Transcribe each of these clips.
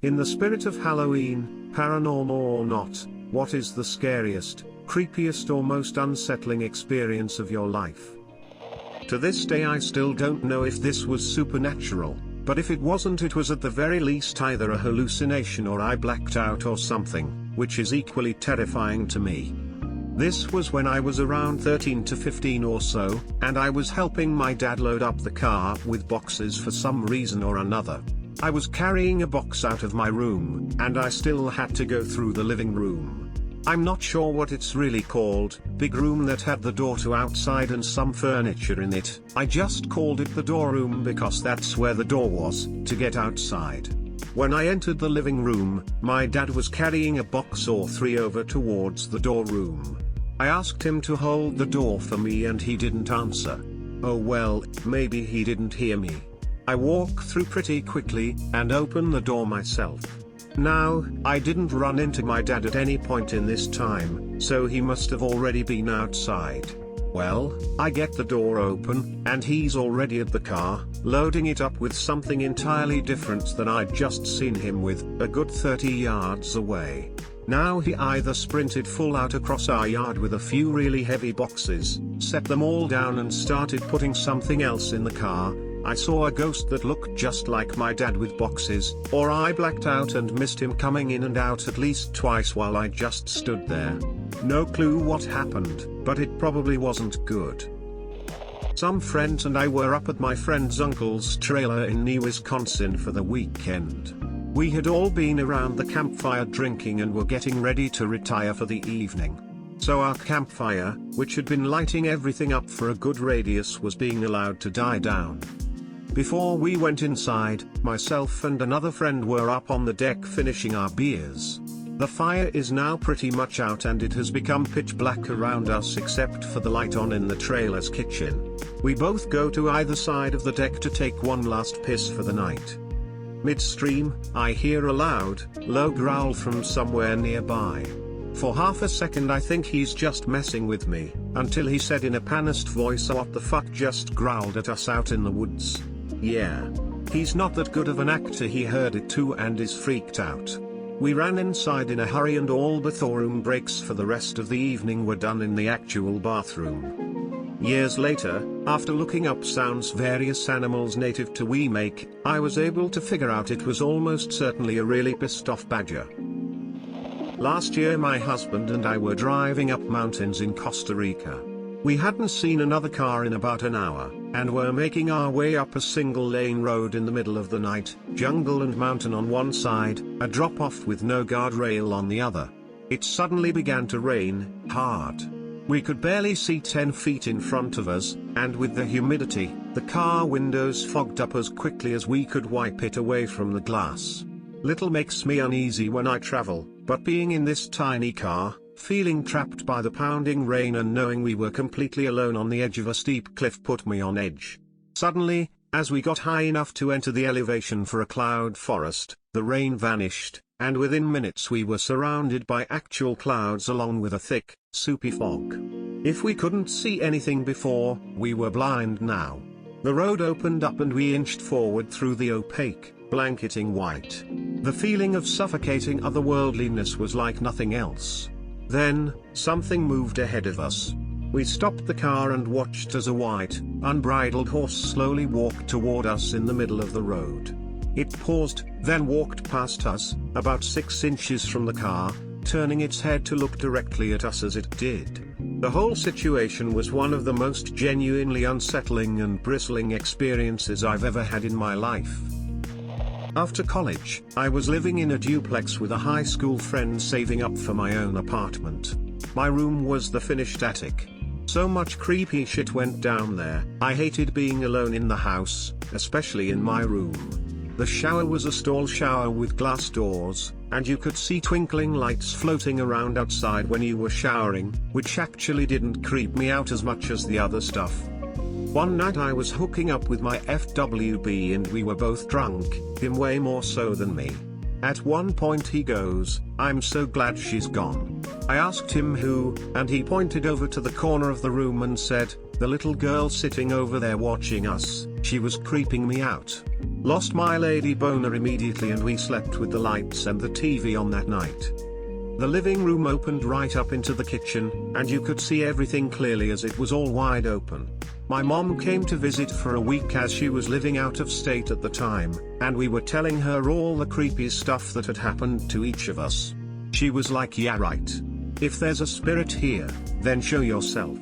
In the spirit of Halloween, paranormal or not, what is the scariest, creepiest or most unsettling experience of your life? To this day I still don't know if this was supernatural, but if it wasn't, it was at the very least either a hallucination or I blacked out or something, which is equally terrifying to me. This was when I was around 13 to 15 or so, and I was helping my dad load up the car with boxes for some reason or another. I was carrying a box out of my room, and I still had to go through the living room. I'm not sure what it's really called, big room that had the door to outside and some furniture in it. I just called it the door room because that's where the door was, to get outside. When I entered the living room, my dad was carrying a box or three over towards the door room. I asked him to hold the door for me and he didn't answer. Oh well, maybe he didn't hear me. I walk through pretty quickly, and open the door myself. Now, I didn't run into my dad at any point in this time, so he must have already been outside. Well, I get the door open, and he's already at the car, loading it up with something entirely different than I'd just seen him with, a good 30 yards away. Now he either sprinted full out across our yard with a few really heavy boxes, set them all down and started putting something else in the car. I saw a ghost that looked just like my dad with boxes, or I blacked out and missed him coming in and out at least twice while I just stood there. No clue what happened, but it probably wasn't good. Some friends and I were up at my friend's uncle's trailer in Wisconsin for the weekend. We had all been around the campfire drinking and were getting ready to retire for the evening. So our campfire, which had been lighting everything up for a good radius, was being allowed to die down. Before we went inside, myself and another friend were up on the deck finishing our beers. The fire is now pretty much out and it has become pitch black around us except for the light on in the trailer's kitchen. We both go to either side of the deck to take one last piss for the night. Midstream, I hear a loud, low growl from somewhere nearby. For half a second I think he's just messing with me, until he said in a panicked voice, "What the fuck just growled at us out in the woods?" Yeah. He's not that good of an actor, he heard it too and is freaked out. We ran inside in a hurry and all bathroom breaks for the rest of the evening were done in the actual bathroom. Years later, after looking up sounds various animals native to Make, I was able to figure out it was almost certainly a really pissed off badger. Last year my husband and I were driving up mountains in Costa Rica. We hadn't seen another car in about an hour, and were making our way up a single-lane road in the middle of the night, jungle and mountain on one side, a drop-off with no guardrail on the other. It suddenly began to rain, hard. We could barely see 10 feet in front of us, and with the humidity, the car windows fogged up as quickly as we could wipe it away from the glass. Little makes me uneasy when I travel, but being in this tiny car, feeling trapped by the pounding rain and knowing we were completely alone on the edge of a steep cliff put me on edge. Suddenly, as we got high enough to enter the elevation for a cloud forest, the rain vanished, and within minutes we were surrounded by actual clouds along with a thick, soupy fog. If we couldn't see anything before, we were blind now. The road opened up and we inched forward through the opaque, blanketing white. The feeling of suffocating otherworldliness was like nothing else. Then, something moved ahead of us. We stopped the car and watched as a white, unbridled horse slowly walked toward us in the middle of the road. It paused, then walked past us, about 6 inches from the car, turning its head to look directly at us as it did. The whole situation was one of the most genuinely unsettling and bristling experiences I've ever had in my life. After college, I was living in a duplex with a high school friend saving up for my own apartment. My room was the finished attic. So much creepy shit went down there, I hated being alone in the house, especially in my room. The shower was a stall shower with glass doors, and you could see twinkling lights floating around outside when you were showering, which actually didn't creep me out as much as the other stuff. One night I was hooking up with my FWB and we were both drunk, him way more so than me. At one point he goes, "I'm so glad she's gone." I asked him who, and he pointed over to the corner of the room and said, "The little girl sitting over there watching us, she was creeping me out." Lost my lady boner immediately and we slept with the lights and the TV on that night. The living room opened right up into the kitchen, and you could see everything clearly as it was all wide open. My mom came to visit for a week as she was living out of state at the time, and we were telling her all the creepy stuff that had happened to each of us. She was like, yeah right. If there's a spirit here, then show yourself.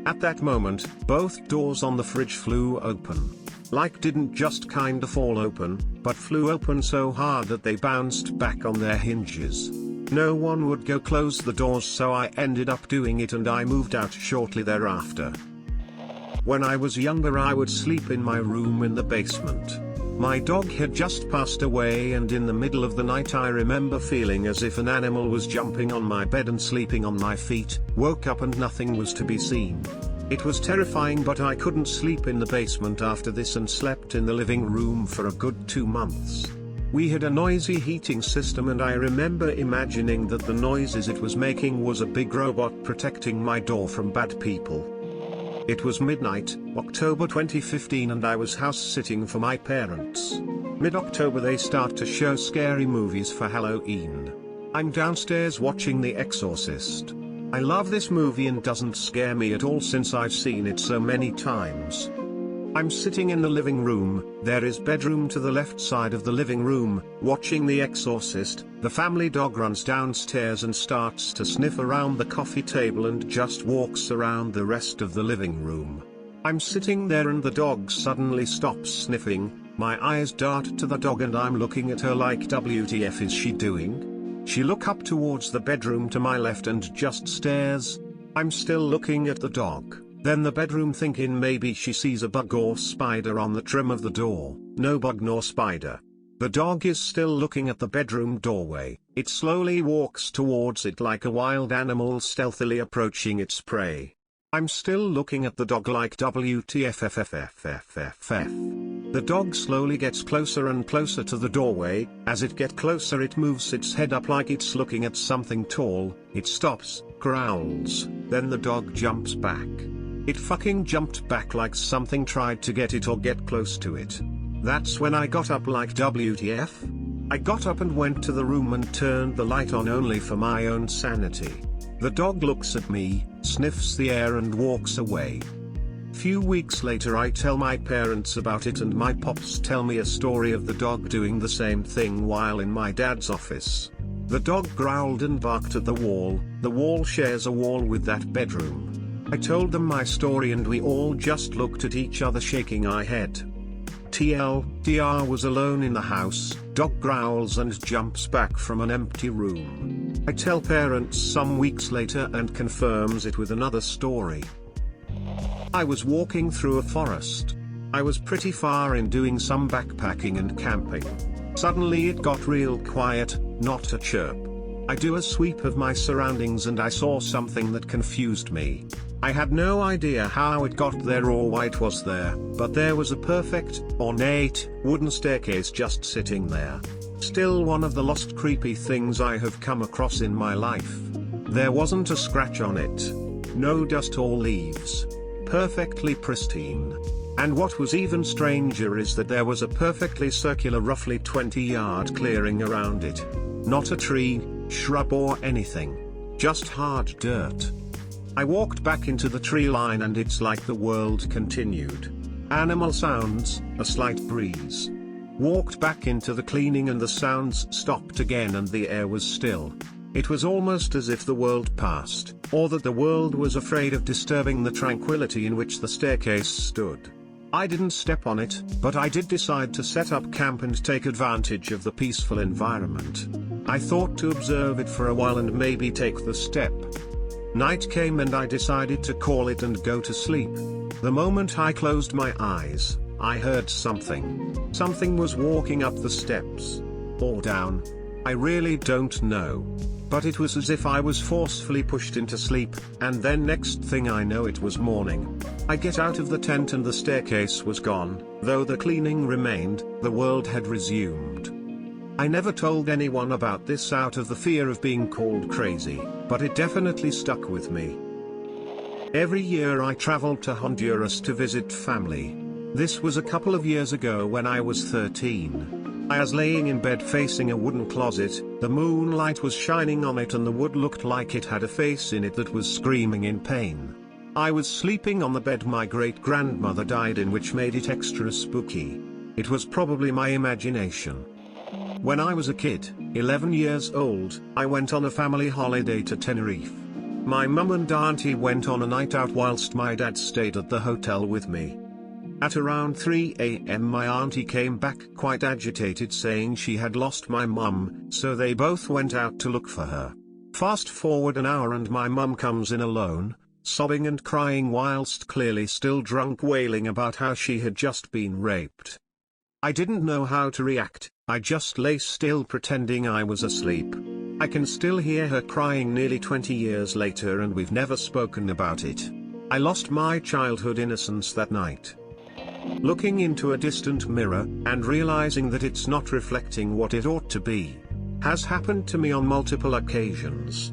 At that moment, both doors on the fridge flew open. Like didn't just kinda fall open, but flew open so hard that they bounced back on their hinges. No one would go close the doors, so I ended up doing it and I moved out shortly thereafter. When I was younger I would sleep in my room in the basement. My dog had just passed away and in the middle of the night I remember feeling as if an animal was jumping on my bed and sleeping on my feet, woke up and nothing was to be seen. It was terrifying, but I couldn't sleep in the basement after this and slept in the living room for a good 2 months. We had a noisy heating system and I remember imagining that the noises it was making was a big robot protecting my door from bad people. It was midnight, October 2015, and I was house sitting for my parents. Mid-October they start to show scary movies for Halloween. I'm downstairs watching The Exorcist. I love this movie and doesn't scare me at all since I've seen it so many times. I'm sitting in the living room, there is bedroom to the left side of the living room, watching The Exorcist. The family dog runs downstairs and starts to sniff around the coffee table and just walks around the rest of the living room. I'm sitting there and the dog suddenly stops sniffing, my eyes dart to the dog and I'm looking at her like WTF is she doing? She look up towards the bedroom to my left and just stares. I'm still looking at the dog. Then the bedroom, thinking maybe she sees a bug or spider on the trim of the door. No bug nor spider. The dog is still looking at the bedroom doorway. It slowly walks towards it like a wild animal stealthily approaching its prey. I'm still looking at the dog like WTFFFFFFF. The dog slowly gets closer and closer to the doorway. As it gets closer it moves its head up like it's looking at something tall. It stops, growls, then the dog jumps back. It fucking jumped back like something tried to get it or get close to it. That's when I got up like WTF? I got up and went to the room and turned the light on only for my own sanity. The dog looks at me, sniffs the air and walks away. Few weeks later I tell my parents about it and my pops tell me a story of the dog doing the same thing while in my dad's office. The dog growled and barked at the wall shares a wall with that bedroom. I told them my story and we all just looked at each other shaking our head. TLDR was alone in the house, dog growls and jumps back from an empty room. I tell parents some weeks later and confirms it with another story. I was walking through a forest. I was pretty far in doing some backpacking and camping. Suddenly it got real quiet, not a chirp. I do a sweep of my surroundings and I saw something that confused me. I had no idea how it got there or why it was there, but there was a perfect, ornate, wooden staircase just sitting there. Still one of the lost creepy things I have come across in my life. There wasn't a scratch on it. No dust or leaves. Perfectly pristine. And what was even stranger is that there was a perfectly circular roughly 20-yard clearing around it. Not a tree, shrub or anything. Just hard dirt. I walked back into the tree line and it's like the world continued. Animal sounds, a slight breeze. Walked back into the cleaning and the sounds stopped again and the air was still. It was almost as if the world passed, or that the world was afraid of disturbing the tranquility in which the staircase stood. I didn't step on it, but I did decide to set up camp and take advantage of the peaceful environment. I thought to observe it for a while and maybe take the step. Night came and I decided to call it and go to sleep. The moment I closed my eyes, I heard something. Something was walking up the steps. Or down. I really don't know. But it was as if I was forcefully pushed into sleep, and then next thing I know it was morning. I get out of the tent and the staircase was gone, though the cleaning remained, the world had resumed. I never told anyone about this out of the fear of being called crazy, but it definitely stuck with me. Every year I traveled to Honduras to visit family. This was a couple of years ago when I was 13. I was laying in bed facing a wooden closet, the moonlight was shining on it and the wood looked like it had a face in it that was screaming in pain. I was sleeping on the bed my great-grandmother died in, which made it extra spooky. It was probably my imagination. When I was a kid, 11 years old, I went on a family holiday to Tenerife. My mum and auntie went on a night out whilst my dad stayed at the hotel with me. At around 3 a.m. my auntie came back quite agitated, saying she had lost my mum, so they both went out to look for her. Fast forward an hour and my mum comes in alone, sobbing and crying whilst clearly still drunk, wailing about how she had just been raped. I didn't know how to react, I just lay still pretending I was asleep. I can still hear her crying nearly 20 years later and we've never spoken about it. I lost my childhood innocence that night. Looking into a distant mirror, and realizing that it's not reflecting what it ought to be, has happened to me on multiple occasions.